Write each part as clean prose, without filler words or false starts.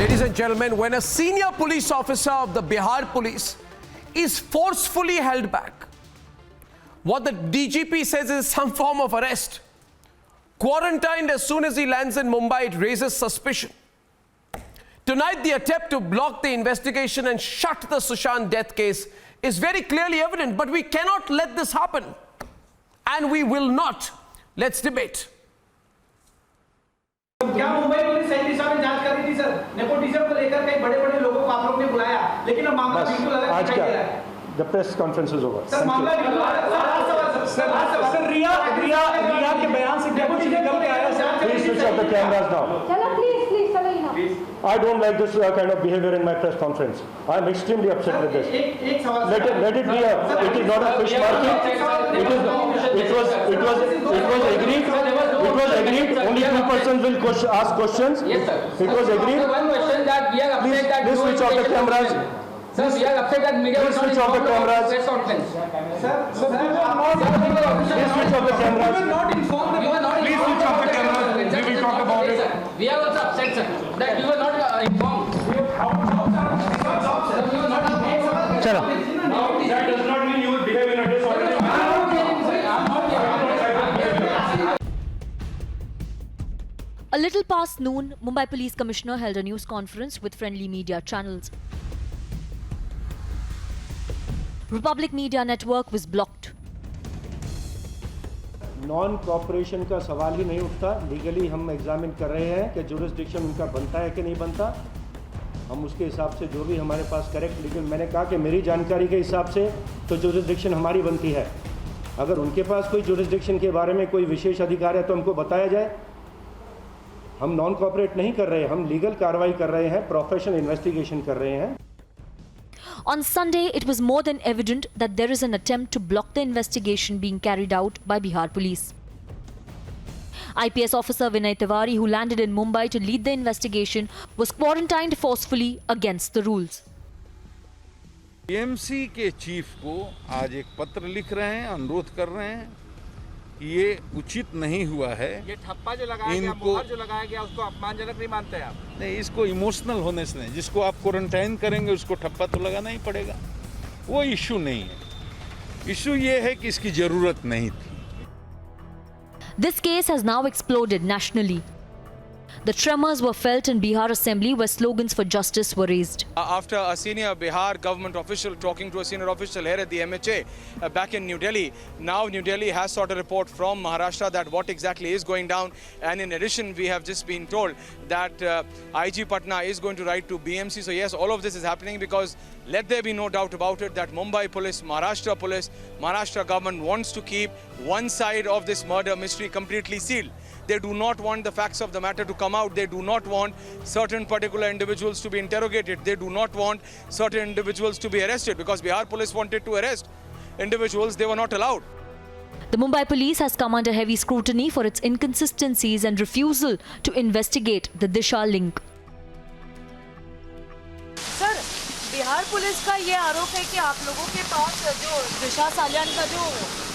Ladies and gentlemen, when a senior police officer of the Bihar Police is forcefully held back, what the DGP says is some form of arrest, quarantined as soon as he lands in Mumbai, it raises suspicion. Tonight, the attempt to block the investigation and shut the Sushant death case is very clearly evident, but we cannot let this happen. And we will not. Let's debate. क्या Mumbai police सही दिशा में जांच कर रही थी sir? Nepotism को लेकर कई बड़े-बड़े लोगों को आप लोग ने बुलाया, लेकिन अब मामला बिल्कुल अलग दिखाई दे रहा है। The press conference is over. Sir मामला बिल्कुल सर रिया के बयान से नेपोटिज्म निकल के आया sir. Please switch off the cameras now. चलो please चलो ही ना। I don't like this kind of behavior in my press conference. I am extremely upset with this. एक सवाल Let it be it is not a fish market. It was agreed. Only two persons will ask questions. Yes, sir. It was agreed. One question that we are upset that Please switch off the cameras. Sir, we are upset that media Please switch off the cameras. press conference. Please switch off the cameras. not informed We were not Please switch off the cameras. We will talk about it. We are also upset, sir, that we were not informed. Sir, we were not informed. चलो. That does not mean you will behave in a disorderly manner. A little past noon, Mumbai Police Commissioner held a news conference with friendly media channels. Republic Media Network was blocked. Non cooperation का सवाल ही नहीं उठता. Legally हम examine कर रहे हैं कि jurisdiction उनका बनता है कि नहीं बनता. हम उसके हिसाब से जो भी हमारे पास करेक्ट लीगल, मैंने कहा कि मेरी जानकारी के हिसाब से तो जुरिस्डिक्शन हमारी बनती है. अगर उनके पास कोई जुरिस्डिक्शन के बारे में कोई विशेष अधिकार है तो हमको बताया जाए. हम नॉन कॉपरेट नहीं कर रहे हैं, हम लीगल कार्रवाई कर रहे हैं, प्रोफेशनल इन्वेस्टिगेशन कर रहे हैं. On Sunday, it was more than evident that there is an attempt to block the investigation being carried out by Bihar Police. IPS officer Vinay Tiwari, who landed in Mumbai to lead the investigation, was quarantined forcefully against the rules. BMC के chief को आज एक पत्र लिख रहे हैं, अनुरोध कर रहे हैं कि ये उचित नहीं हुआ है. ये ठप्पा जो लगाया गया, मुहर जो लगाया गया, उसको अपमानजनक नहीं मानते आप? नहीं, इसको इमोशनल होने से नहीं. जिसको आप क्वारंटाइन करेंगे उसको ठप्पा तो लगाना ही पड़ेगा. वो इश्यू नहीं है. इश्यू ये है कि इसकी जरूरत नहीं थी. This case has now exploded nationally. The tremors were felt in Bihar Assembly where slogans for justice were raised. After a senior Bihar government official talking to a senior official here at the MHA back in New Delhi, now New Delhi has sought a report from Maharashtra that what exactly is going down, and in addition we have just been told that IG Patna is going to write to BMC. So yes, all of this is happening because let there be no doubt about it that Mumbai police, Maharashtra government wants to keep one side of this murder mystery completely sealed. They do not want the facts of the matter to come out. They do not want certain particular individuals to be interrogated. They do not want certain individuals to be arrested because Bihar police wanted to arrest individuals. They were not allowed. The Mumbai police has come under heavy scrutiny for its inconsistencies and refusal to investigate the Disha link. Sir, Bihar police का ये आरोप है कि आप लोगों के पास जो दिशा सालियान का जो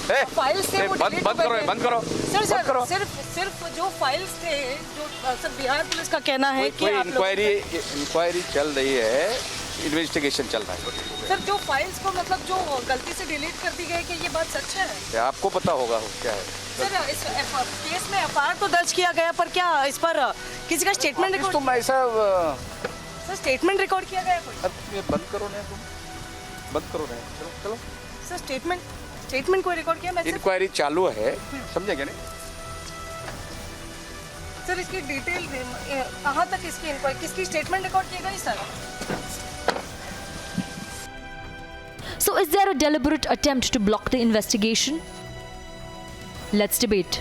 फाइल्स थे वो डिलीट हो गए। बंद करो। सर, सिर्फ जो फाइल्स थे, जो सर बिहार पुलिस का कहना है कि आप लोगों इंक्वायरी चल रही है, इन्वेस्टिगेशन चल रहा है. सर जो फाइल्स को मतलब जो गलती से डिलीट कर दी गई, कि ये बात सच है? आपको पता होगा क्या है. सर इस केस में एफआईआर तो दर्ज किया गया, पर क्या इस पर किसी का स्टेटमेंट रिकॉर्ड? तुम ऐसा सर स्टेटमेंट रिकॉर्ड किया गया कोई? अब ये बंद करो ना, तुम बंद करो ना. चलो सर स्टेटमेंट कोई रिकॉर्ड किया? मैं इंक्वायरी चालू है, समझेंगे नहीं. सर इसकी डिटेल कहाँ तक इसकी इंक्वायरी, किसकी स्टेटमेंट रिकॉर्ड की गई sir? So is there a deliberate attempt to block the investigation? Let's debate.